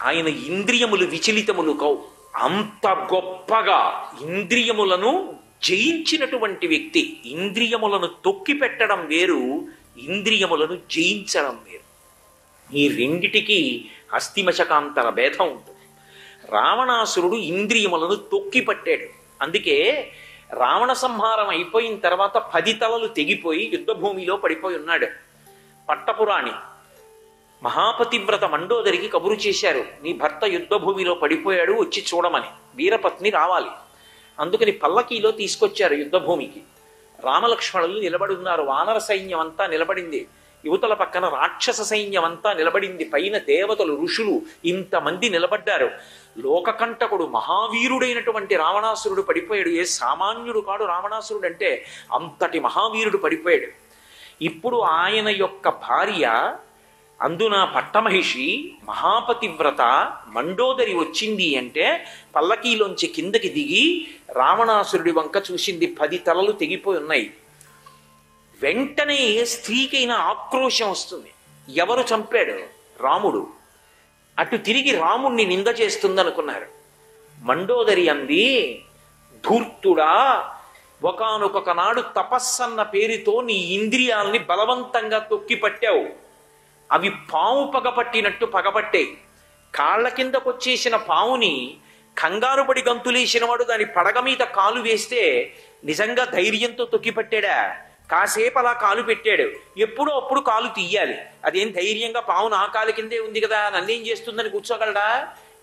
ఆయన ఇంద్రియములు విచలితములు కావు. అంత గొప్పగా ఇంద్రియములను జయించినటువంటి వ్యక్తి. ఇంద్రియములను తొక్కి పెట్టడం వేరు, ఇంద్రియములను జయించడం వేరు. ఈ రెండిటికి అస్థిమశకాంతర భేదం ఉంటుంది. రావణాసురుడు ఇంద్రియములను తొక్కి పట్టాడు. అందుకే రావణ సంహారం అయిపోయిన తర్వాత 10 తలలు తెగిపోయి యుద్ధభూమిలో పడిపోయి ఉన్నాడు. పట్టపురాణి మహాపతివ్రత మండోదరికి కబురు చేశారు, నీ భర్త యుద్ధభూమిలో పడిపోయాడు, వచ్చి చూడమని. వీరపత్ని రావాలి. అందుకని పల్లకీలో తీసుకొచ్చారు యుద్ధభూమికి. రామలక్ష్మణులు నిలబడి ఉన్నారు. వానర సైన్యం అంతా నిలబడింది. యువతల పక్కన రాక్షస సైన్యం అంతా నిలబడింది. పైన దేవతలు, ఋషులు ఇంతమంది నిలబడ్డారు. లోకకంటకుడు మహావీరుడైనటువంటి రావణాసురుడు పడిపోయాడు. ఏ సామాన్యుడు కాడు రావణాసురుడు అంటే, అంతటి మహావీరుడు పడిపోయాడు. ఇప్పుడు ఆయన యొక్క భార్య, అందున పట్టమహిషి మహాపతివ్రత మండోదరి వచ్చింది అంటే పల్లకీలోంచి కిందకి దిగి రావణాసురుడి వంక చూసింది. 10 తలలు తెగిపోయి ఉన్నాయి. వెంటనే స్త్రీకైనా ఆక్రోశం వస్తుంది. ఎవరు చంపాడు? రాముడు. అటు తిరిగి రాముణ్ణి నింద చేస్తుందనుకున్నారు. మండోదరి అంది, ధూర్తుడా, ఒకానొక నాడు తపస్సన్న పేరుతో నీ ఇంద్రియాల్ని బలవంతంగా తొక్కిపట్టావు. అవి పాము పగపట్టినట్టు పగపట్టాయి. కాళ్ళ కిందకొచ్చేసిన పావుని కంగారుపడి గంతులేసిన వాడు దాని పడగ మీద కాలు వేస్తే నిజంగా ధైర్యంతో తొక్కిపట్టాడా? కాసేపు అలా కాలు పెట్టాడు. ఎప్పుడో అప్పుడు కాలు తీయాలి. అదేం ధైర్యంగా పావు నా కాలు కిందే ఉంది కదా, నన్నేం చేస్తుందని కూర్చోగలడా?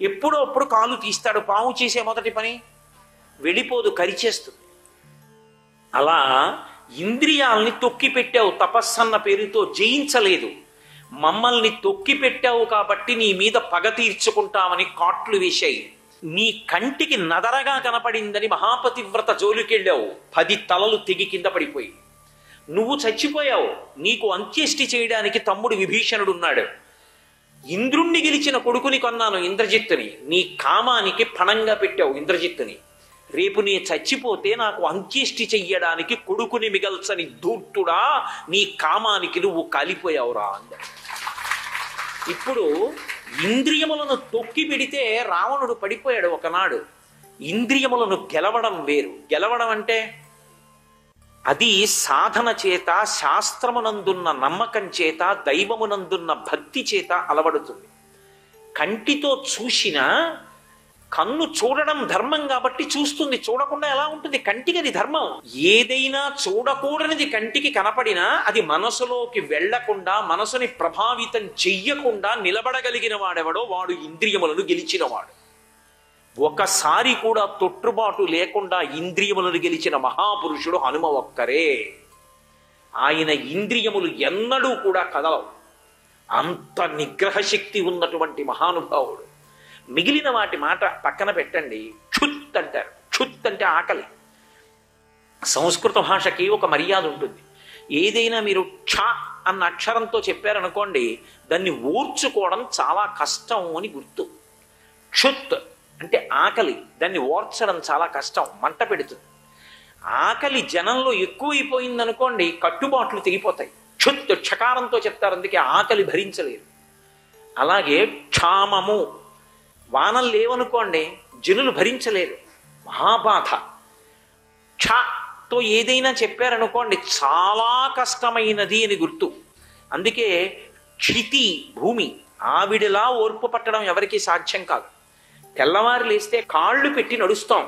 ఎప్పుడో అప్పుడు కాలు తీస్తాడు. పాము చేసే మొదటి పని వెళ్ళిపోదు, కరిచేస్తుంది. అలా ఇంద్రియాల్ని తొక్కి పెట్టావు, తపస్సన్న పేరుతో జయించలేదు. మమ్మల్ని తొక్కి పెట్టావు కాబట్టి నీ మీద పగ తీర్చుకుంటామని కాట్లు వేశాయి. నీ కంటికి నదరగా కనపడిందని మహాపతివ్రత జోలికెళ్ళావు. 10 తలలు తెగి కింద పడిపోయి నువ్వు చచ్చిపోయావు. నీకు అంత్యేష్టి చేయడానికి తమ్ముడు విభీషణుడున్నాడు. ఇంద్రుణ్ణి గెలిచిన కొడుకుని కొన్నాను, ఇంద్రజిత్తుని. నీ కామానికి పణంగా పెట్టావు ఇంద్రజిత్తుని. రేపు నీ చచ్చిపోతే నాకు అంత్యేష్టి చెయ్యడానికి కొడుకుని మిగల్చని ధూర్తుడా, నీ కామానికి నువ్వు కాలిపోయావురా అంద. ఇప్పుడు ఇంద్రియములను తొక్కి పెడితే రావణుడు పడిపోయాడు ఒకనాడు. ఇంద్రియములను గెలవడం వేరు. గెలవడం అంటే అది సాధన చేత, శాస్త్రమునందున్న నమ్మకం చేత, దైవమునందున్న భక్తి చేత అలవడుతుంది. కంటితో చూసినా, కన్ను చూడడం ధర్మం కాబట్టి చూస్తుంది. చూడకుండా ఎలా ఉంటుంది? కంటికి అది ధర్మం. ఏదైనా చూడకూడనిది కంటికి కనపడినా అది మనసులోకి వెళ్లకుండా, మనసుని ప్రభావితం చెయ్యకుండా నిలబడగలిగిన వాడెవడో వాడు ఇంద్రియములను గెలిచినవాడు. ఒకసారి కూడా తొట్టుబాటు లేకుండా ఇంద్రియములను గెలిచిన మహాపురుషుడు హనుమ ఒక్కరే. ఆయన ఇంద్రియములు ఎన్నడూ కూడా కదలవు. అంత నిగ్రహ శక్తి ఉన్నటువంటి మహానుభావుడు. మిగిలిన వాటి మాట పక్కన పెట్టండి. క్షుత్ అంటారు. క్షుత్ అంటే ఆకలి. సంస్కృత భాషకి ఒక మర్యాద ఉంటుంది. ఏదైనా మీరు క్ష అన్న అక్షరంతో చెప్పారనుకోండి, దాన్ని ఓర్చుకోవడం చాలా కష్టం అని గుర్తు. క్షుత్ అంటే ఆకలి, దాన్ని ఓర్చడం చాలా కష్టం, మంట పెడుతుంది. ఆకలి జనంలో ఎక్కువైపోయిందనుకోండి, కట్టుబాట్లు తెగిపోతాయి. క్షుత్ క్షకారంతో చెప్తారు, అందుకే ఆకలి భరించలేరు. అలాగే క్షామము, వానలు లేవనుకోండి, జనులు భరించలేరు, మహాబాధ. క్షతో ఏదైనా చెప్పారనుకోండి, చాలా కష్టమైనది అని గుర్తు. అందుకే క్షితి భూమి, ఆవిడలా ఓర్పు పట్టడం ఎవరికీ సాధ్యం కాదు. తెల్లవారు లేస్తే కాళ్ళు పెట్టి నడుస్తాం.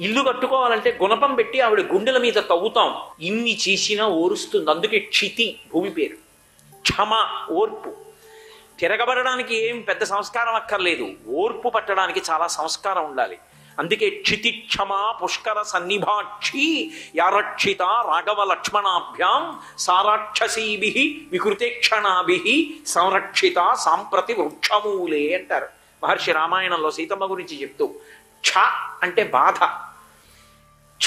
ఇల్లు కట్టుకోవాలంటే గుణపం పెట్టి ఆవిడ గుండెల మీద తవ్వుతాం. ఇన్ని చేసినా ఓరుస్తుంది. అందుకే క్షితి భూమి పేరు. క్షమ ఓర్పు. తిరగబడడానికి ఏం పెద్ద సంస్కారం అక్కర్లేదు, ఓర్పు పట్టడానికి చాలా సంస్కారం ఉండాలి. అందుకే క్షితి క్షమ పుష్కర సన్నిభాక్షి యారక్షిత రాఘవ లక్ష్మణాభ్యాం సారాక్షసీభి వికృతేక్షణాభి సంరక్షిత సాంప్రతి వృక్షమూలే అంటారు మహర్షి రామాయణంలో సీతమ్మ గురించి చెప్తూ. ఛ అంటే బాధ. ఛ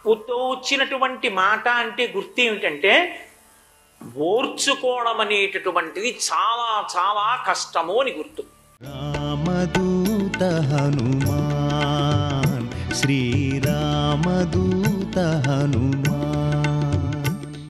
వచ్చినటువంటి మాట అంటే గుర్తు ఏమిటంటే, ఓర్చుకోవడం అనేటటువంటిది చాలా చాలా కష్టము అని గుర్తు. రామదూత హనుమాన్, శ్రీరామదూత హనుమాన్.